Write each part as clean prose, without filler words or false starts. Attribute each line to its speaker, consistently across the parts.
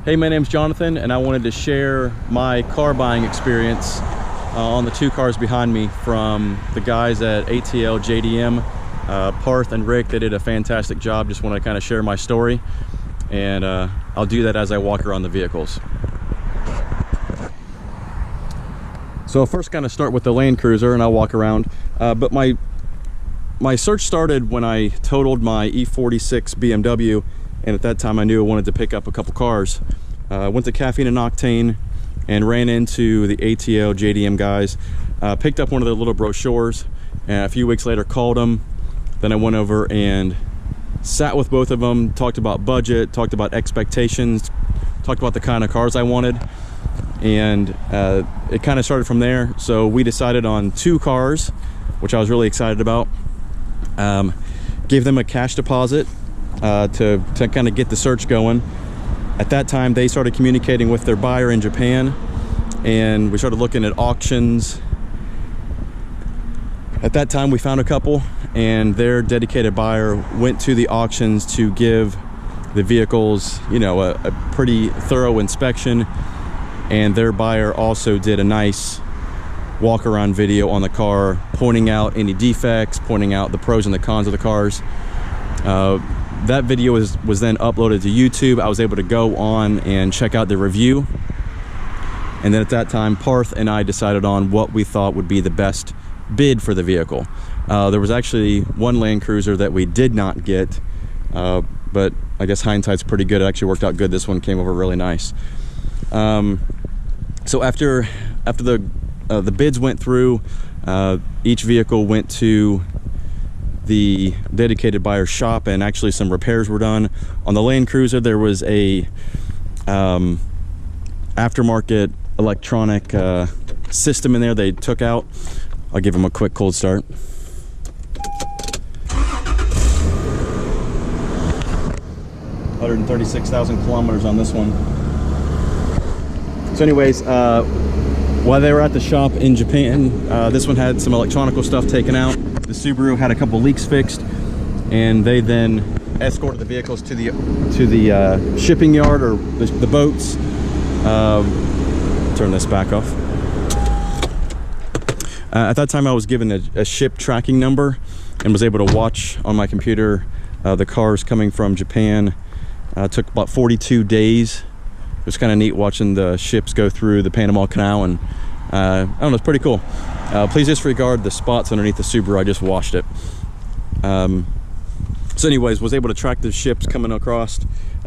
Speaker 1: Hey, my name's Jonathan, and I wanted to share my car buying experience on the two cars behind me from the guys at ATL JDM. Parth and Rick, they did a fantastic job. Just want to kind of share my story, and I'll do that as I walk around the vehicles. So I'll first kind of start with the Land Cruiser and I'll walk around. But my search started when I totaled my E46 BMW, and at that time I knew I wanted to pick up a couple cars. Went to Caffeine and Octane and ran into the ATL JDM guys. Picked up one of their little brochures, and a few weeks later called them. Then I went over and sat with both of them, talked about budget, talked about expectations, talked about the kind of cars I wanted, and it kind of started from there. So we decided on two cars, which I was really excited about. Gave them a cash deposit to kind of get the search going. At that time, they started communicating with their buyer in Japan, and we started looking at auctions. At that time, we found a couple, and their dedicated buyer went to the auctions to give the vehicles, you know, a pretty thorough inspection, and their buyer also did a nice walk around video on the car, pointing out any defects, pointing out the pros and the cons of the cars. That video was then uploaded to YouTube. I was able to go on and check out the review, and then at that time Parth and I decided on what we thought would be the best bid for the vehicle. There was actually one Land Cruiser that we did not get, but I guess hindsight's pretty good. It actually worked out good. This one came over really nice. So after the bids went through, each vehicle went to the dedicated buyer shop, and actually some repairs were done. On the Land Cruiser, there was a aftermarket electronic system in there they took out. I'll give them a quick cold start. $136,000 kilometers on this one. So anyways, while they were at the shop in Japan, this one had some electronical stuff taken out. The Subaru had a couple leaks fixed, and they then escorted the vehicles to the shipping yard, or the boats. Turn this back off. At that time, I was given a ship tracking number and was able to watch on my computer the cars coming from Japan. It took about 42 days. It was kind of neat watching the ships go through the Panama Canal, and I don't know, it's pretty cool. Please disregard the spots underneath the Subaru. I just washed it. So anyways, was able to track the ships coming across.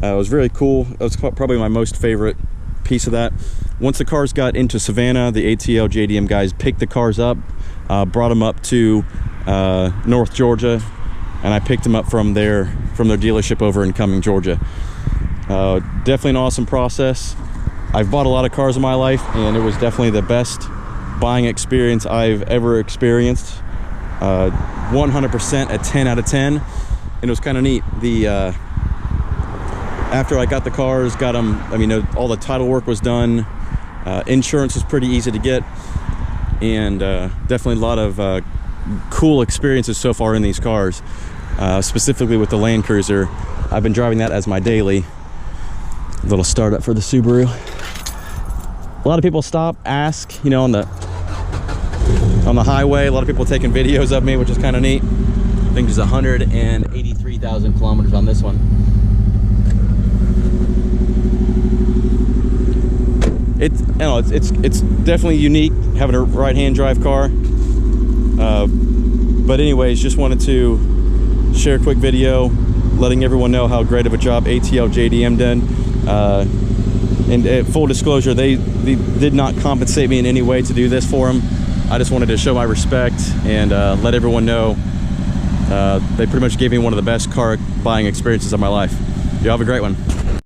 Speaker 1: It was very cool. It was probably my most favorite piece of that. Once the cars got into Savannah, the ATL JDM guys picked the cars up, brought them up to North Georgia, and I picked them up from their dealership over in Cumming, Georgia. Definitely an awesome process. I've bought a lot of cars in my life, and it was definitely the best buying experience I've ever experienced. 100% a 10 out of 10, and it was kind of neat. After I got the cars, got them, I mean, all the title work was done. Insurance was pretty easy to get, and definitely a lot of cool experiences so far in these cars. Specifically with the Land Cruiser, I've been driving that as my daily. A little startup for the Subaru. A lot of people stop, ask, you know, on the highway. A lot of people taking videos of me, which is kind of neat. I think there's 183,000 kilometers on this one. It's definitely unique having a right-hand drive car. But anyways, just wanted to share a quick video letting everyone know how great of a job ATL JDM did. And full disclosure, they did not compensate me in any way to do this for them. I just wanted to show my respect and let everyone know they pretty much gave me one of the best car buying experiences of my life. You have a great one.